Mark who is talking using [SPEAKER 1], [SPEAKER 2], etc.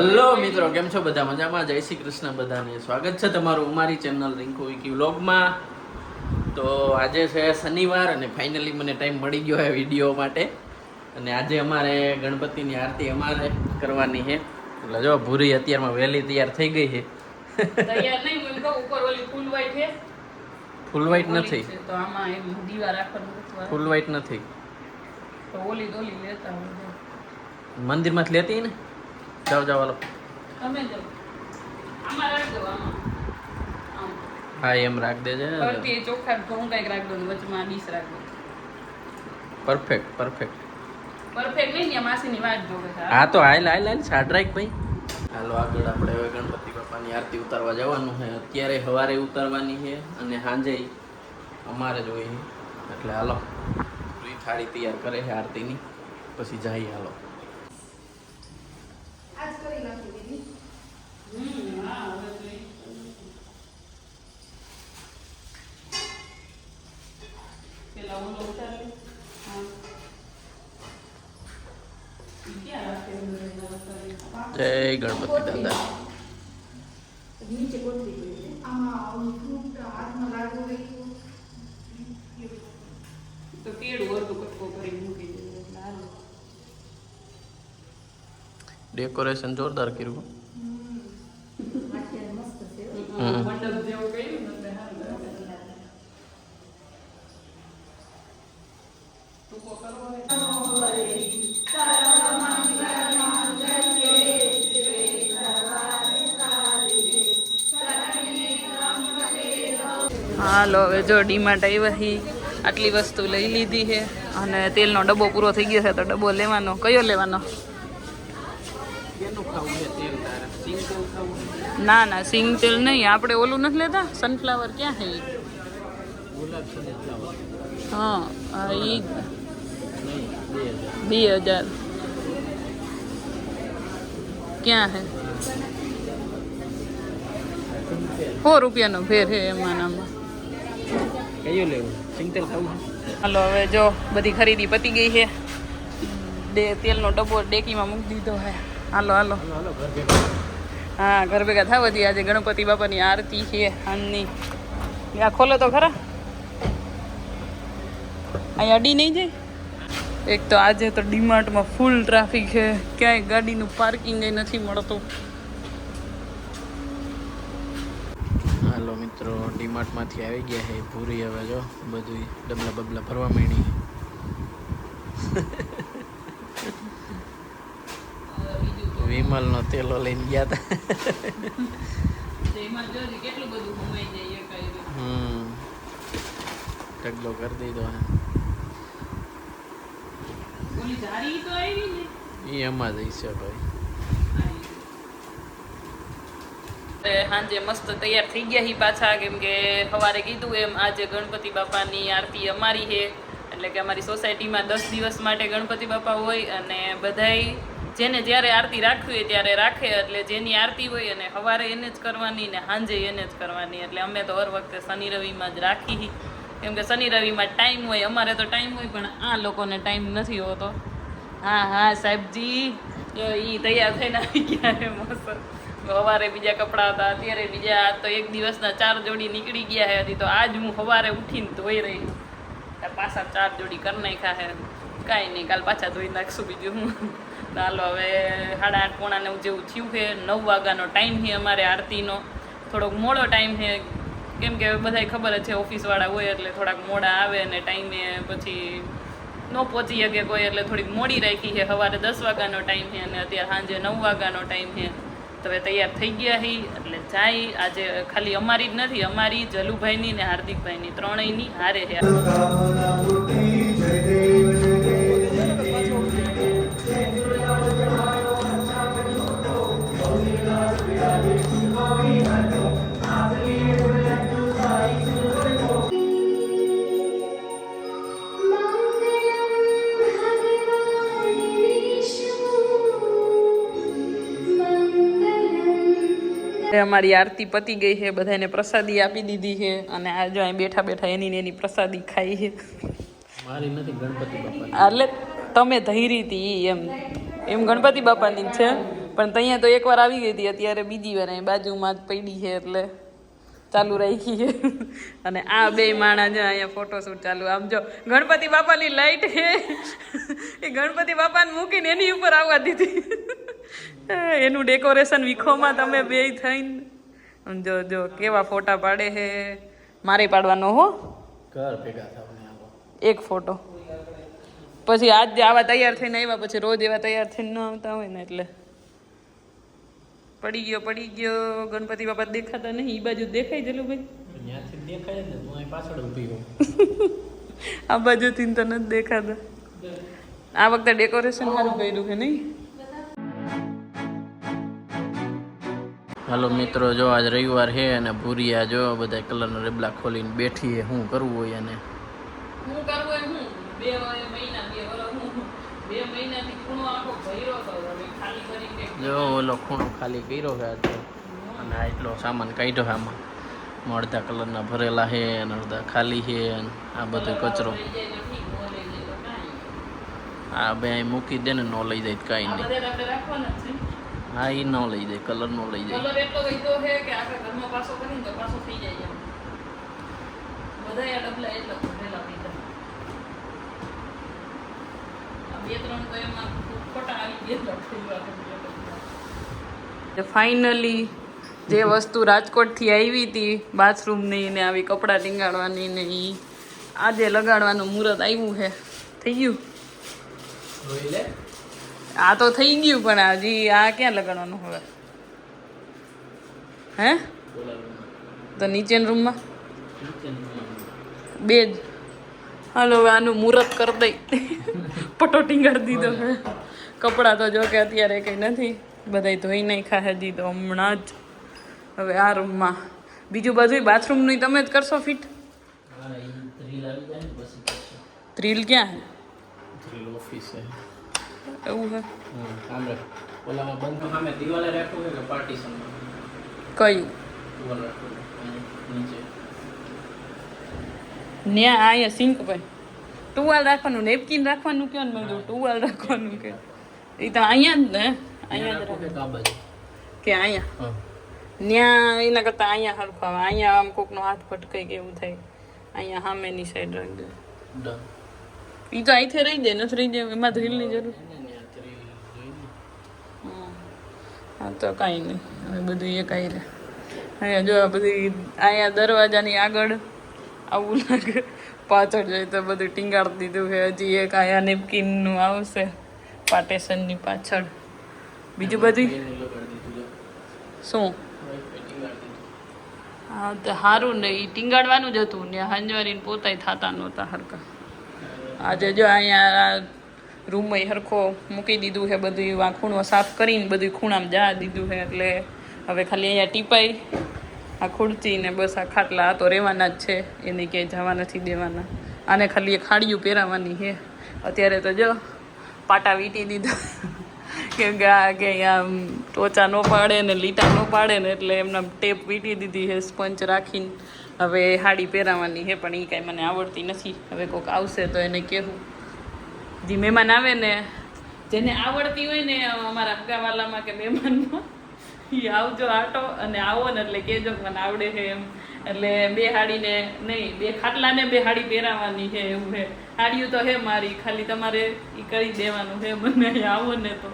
[SPEAKER 1] Hello મિત્રો, કેમ છો બધા? મજામાં? જય શ્રી કૃષ્ણ બધાને. સ્વાગત છે તમારું અમારી ચેનલ રિંકુ વિકી વ્લોગમાં. તો આજે છે શનિવાર અને ફાઇનલી મને ટાઈમ મળી ગયો છે વિડીયો માટે. અને આજે અમારે ગણપતિની આરતી અમારે કરવાની છે. એટલે જો ભૂરી અત્યારમાં વહેલી તૈયાર થઈ ગઈ છે.
[SPEAKER 2] તૈયાર નહીં, હું કહું ઉપર ઓલી ફૂલ વ્હાઈટ છે.
[SPEAKER 1] ફૂલ વ્હાઈટ નથી
[SPEAKER 2] તો આમાં એમ દીવા રાખવાનું.
[SPEAKER 1] ફૂલ વ્હાઈટ નથી
[SPEAKER 2] તો ઓલી દોલી લેતા હોય.
[SPEAKER 1] મંદિરમાંથી લેતી ને. જાઓ જાઓ હાલો.
[SPEAKER 2] તમે જાઓ. આમાં રાખ દો, આમાં.
[SPEAKER 1] હા એમ રાખ દેજે.
[SPEAKER 2] ફરતી ચોખા ઘઉં કંઈક રાખ દો, વચમાં ડીશ રાખ દો.
[SPEAKER 1] પરફેક્ટ પરફેક્ટ
[SPEAKER 2] પરફેક્ટ નહીં ને, માસીની વાત જોવે છે.
[SPEAKER 1] હા તો હાલ હાલ હાલ સાડ રાખ ભાઈ. હાલો આગળ આપણે હવે ગણપતિ બાપાની આરતી ઉતારવા જવાનું છે. અત્યારે સવારે ઉતારવાની છે અને સાંજે અમારે જ હોય. એટલે હાલો થાળી તૈયાર કરે છે આરતીની, પછી જઈએ. હાલો જય ગણપતિ દાદા.
[SPEAKER 2] તો કેળું અડધું કટકો કરી મૂકી દે.
[SPEAKER 1] ડેકોરેશન જોરદાર કર્યું.
[SPEAKER 2] મંડપ જેવું કર્યું ને એટલે ટૂંકો કરવો હાલો. હવે જો ડીમાર્ટ આવ્યા હી, આટલી વસ્તુ લઈ લીધી છે અને તેલનો ડબ્બો પૂરો થઈ ગયો છે તો ડબ્બો લેવાનો. કયો લેવાનો? ના ના, સિંગ તેલ નહીં, આપણે ઓલું નથી લેતા સનફ્લાવર. ક્યાં છે એ? હા એ 2000 ક્યાં છે? 100 રૂપિયાનો ફેર છે એમાં નામાં.
[SPEAKER 1] કયું લેવું? સિંગતેલ ખાવું?
[SPEAKER 2] હાલો હવે જો બધી ખરીદી પતી ગઈ છે. તેલનો ડબ્બો ડેકીમાં મૂકી દીધો છે. હાલો હાલો. હા, ઘર ભેગા થાવ હતી. આજે ગણપતિ બાપાની આરતી છે આની. આ ખોલો તો ખરા. અહીં અડી નહીં જાય. એક તો આજે તો ડીમાર્ટમાં ફૂલ ટ્રાફિક છે, ક્યાંય ગાડીનું પાર્કિંગ નથી મળતું.
[SPEAKER 1] હાલો મિત્રો, ડીમાર્ટમાંથી આવી ગયા છે પૂરી. હવે જો બધું ડબલા બબલા ભરવા માંડી. વિમલનો તેલો લઈને ગયા હતા. ઢગલો કરી દીધો. એ એમાં જ છે ભાઈ.
[SPEAKER 2] સાંજે મસ્ત તૈયાર થઈ ગયા હી પાછા, કેમ કે સવારે કીધું એમ આજે ગણપતિ બાપાની આરતી અમારી છે. એટલે કે અમારી સોસાયટીમાં 10 દિવસ માટે ગણપતિ બાપા હોય અને બધાય જેને જ્યારે આરતી રાખવી હોય ત્યારે રાખે. એટલે જેની આરતી હોય અને સવારે એને જ કરવાની ને સાંજે એને જ કરવાની. એટલે અમે તો હર વખતે શનિ રવિમાં જ રાખી, કેમ કે શનિ રવિમાં ટાઈમ હોય. અમારે તો ટાઈમ હોય પણ આ લોકોને ટાઈમ નથી હોતો. હા હા સાહેબજી, એ તૈયાર થઈને આવી ગયા છે મસ્ત. સવારે બીજા કપડાં હતા, અત્યારે બીજા. આજ તો એક દિવસના 4 જોડી નીકળી ગયા હતી. તો આજ હું સવારે ઉઠીને ધોઈ રહી. પાછા 4 જોડી કરી નાખ્યા છે. કાંઈ નહીં, કાલ પાછા ધોઈ નાખશું બીજું હું. ચાલો હવે 8:30 પોણા 9 જેવું થયું છે. 9 વાગ્યાનો ટાઈમ છે અમારે આરતીનો. થોડોક મોડો ટાઈમ છે, કેમ કે બધાય ખબર જ છે ઓફિસવાળા હોય એટલે થોડાક મોડા આવે અને ટાઈમે પછી ન પહોંચી શકે કોઈ. એટલે થોડીક મોડી રાખી છે. સવારે 10 વાગ્યાનો ટાઈમ છે અને અત્યારે સાંજે 9 વાગ્યાનો ટાઈમ છે. તો હવે તૈયાર થઈ ગયા હી એટલે જાય. આજે ખાલી અમારી જ નથી, અમારી જલુભાઈની ને હાર્દિકભાઈની ત્રણેયની હારે છે. અમારી આરતી પતી ગઈ છે, બધાને પ્રસાદી આપી દીધી છે અને આ જો અહીં બેઠા બેઠા એની પ્રસાદી ખાઈ છે.
[SPEAKER 1] મારી નથી, ગણપતિ બાપા.
[SPEAKER 2] એટલે તમે ધૈરી હતી એમ ગણપતિ બાપાની છે, પણ ત્યાં તો એકવાર આવી ગઈ હતી, અત્યારે બીજી વાર અહીં બાજુમાં જ પડી છે એટલે ચાલુ રાખી છે. અને આ બે માણસ જો અહીંયા ફોટોશૂટ ચાલુ. આમ જો ગણપતિ બાપાની લાઈટ છે એ ગણપતિ બાપાને મૂકીને એની ઉપર આવવા દીધી. એનું ડેકોરેશન વીખોમાં તમે બે થઈને જો જો કેવા ફોટા પાડે છે. મારે પાડવાનો હો
[SPEAKER 1] ઘર ભેગા થવાને આવો
[SPEAKER 2] એક ફોટો. પછી આજ આવા તૈયાર થઈને આવ્યા, પછી રોજ એવા તૈયાર થઈને ન આવતા હોય ને એટલે પડી ગયો ગણપતિ બાપા દેખાતા નહીં. એ બાજુ દેખાય જલું ભાઈ,
[SPEAKER 1] ત્યાંથી દેખાય ને તું અહીં પાછળ ઊભી હો.
[SPEAKER 2] આ બાજુથી તો નથી દેખાતા. આ વખતે ડેકોરેશન સારું કર્યું છે નહીં.
[SPEAKER 1] હાલો મિત્રો, જો આજ રવિવાર છે અને ભૂરિયા જો બધા કલરના રેબલા ખોલીને બેઠી છે. શું કરવું હોય એને?
[SPEAKER 2] હું કરવું હોય હું 2 મહિના 2 વર્ષ 2 મહિનાથી ખૂણો આખો ભર્યો હતો. હવે ખાલી કરીને
[SPEAKER 1] જો ઓલો ખૂણો ખાલી કર્યો છે આજે, અને આ એટલો સામાન કાઢ્યો છે. આમાં અડધા કલરના ભરેલા છે અને અડધા ખાલી છે. અને આ બધો કચરો આ બે અહીં મૂકી દે ને, ન લઈ જાય કાંઈ નહીં.
[SPEAKER 2] આપણે રાખવાના જ છે.
[SPEAKER 1] હા, એ ન લઈ જાય, કલર ન લઈ જાય.
[SPEAKER 2] કલર એટલો વધ્યો છે કે આપણે ઘરમાં પાછો કરીને તો પાછો થઈ જાય એમ. બધા આ ડબલા એટલા ભરેલા પીધા. આ 2-3 તો એમાં ખોટા આવી ગયા. ફાઇનલી જે વસ્તુ રાજકોટથી આવી હતી બાથરૂમની ને આવી કપડાં ટીંગાડવાની ને એ આજે લગાડવાનું મુહૂર્ત આવ્યું છે. થઈ ગયું આ તો થઈ ગયું, પણ હજી આ ક્યાં લગાડવાનું હવે? હે તો નીચેના રૂમમાં બે જ. હાલો હવે આનું મુહૂર્ત કરી દઈ. પટો ટીંગાડી દીધો છે. કપડાં તો જો કે અત્યારે કંઈ નથી, બધા ધોઈ નાખ્યા છે હજી તો હમણાં જ. હવે આ રૂમમાં બીજું બધું બાથરૂમનું તમે જ કરશો ફિટ? થ્રીલ ક્યાં છે?
[SPEAKER 1] ઓફિસ છે
[SPEAKER 2] એવું છે.
[SPEAKER 1] ઓલામાં બંધ સામે દિવાલે રાખવું છે કે પાર્ટીશનમાં?
[SPEAKER 2] કયું?
[SPEAKER 1] દિવાલ રાખવું નીચે.
[SPEAKER 2] ન્યા અહીંયા સિંક ભાઈ ટુવાલ રાખવાનું, નેપકિન રાખવાનું કયો ને? મેં ટુવાલ રાખવાનું કે એ તો અહીંયા જ ને. અહીંયા જ
[SPEAKER 1] રાખવું કે આ બાજુ
[SPEAKER 2] કે અહીંયા? ન્યા એના કરતાં અહીંયા હરખું આવે. અહીંયા આમ કોકનો હાથ ભટકાઈ કે એવું થાય. અહીંયા સામેની સાઈડ રાખી દે. એ તો અહીંથી રહી જાય, નથી રહી જાય એમાં ધ્રીલની જરૂર. હા તો કાંઈ નહીં, હવે બધું એ કાંઈ રહે. અહીંયા જો આ બધી અહીંયા દરવાજાની આગળ આવું લાગે, પાછળ જાય તો બધું ટીંગાડી દીધું છે. હજી એક અહીંયા નેપકિનનું આવશે પાર્ટેશનની પાછળ. બીજું બધું શું? હા તો સારું ને, એ ટીંગાડવાનું જ હતું ને. હંજવારીને પોતાય થતા નહોતા હરકા. આજે જો અહીંયા રૂમમાં હરખો મૂકી દીધું છે. બધું આ ખૂણો સાફ કરીને બધું ખૂણામાં જા દીધું છે. એટલે હવે ખાલી અહીંયા ટીપાઈ આ ખુરચી ને બસ આ ખાટલા આ તો રહેવાના જ છે, એને ક્યાંય જવા નથી દેવાના. આને ખાલી એક ખાડીયું પહેરાવાની છે. અત્યારે તો જો પાટા વીંટી દીધા કેમ કે આ કે આમ ટોચા ન પાડે ને લીટા ન પાડે ને, એટલે એમના ટેપ વીંટી દીધી છે સ્પંચ રાખીને. હવે હાડી પહેરાવાની છે, પણ એ કાંઈ મને આવડતી નથી. હવે કોઈક આવશે તો એને કહેવું. જે મહેમાન આવે ને, જેને આવડતી હોય ને અમારા હગાવાલામાં કે મહેમાનમાં, એ આવજો આટો અને આવો ને એટલે કહેજો કે મને આવડે છે એમ. એટલે 2 હાડીને નહીં, 2 ખાટલાને 2 હાડી પહેરાવાની છે એવું છે. હાડીયું તો હે મારી, ખાલી તમારે એ કરી દેવાનું છે. મને આવો ને તો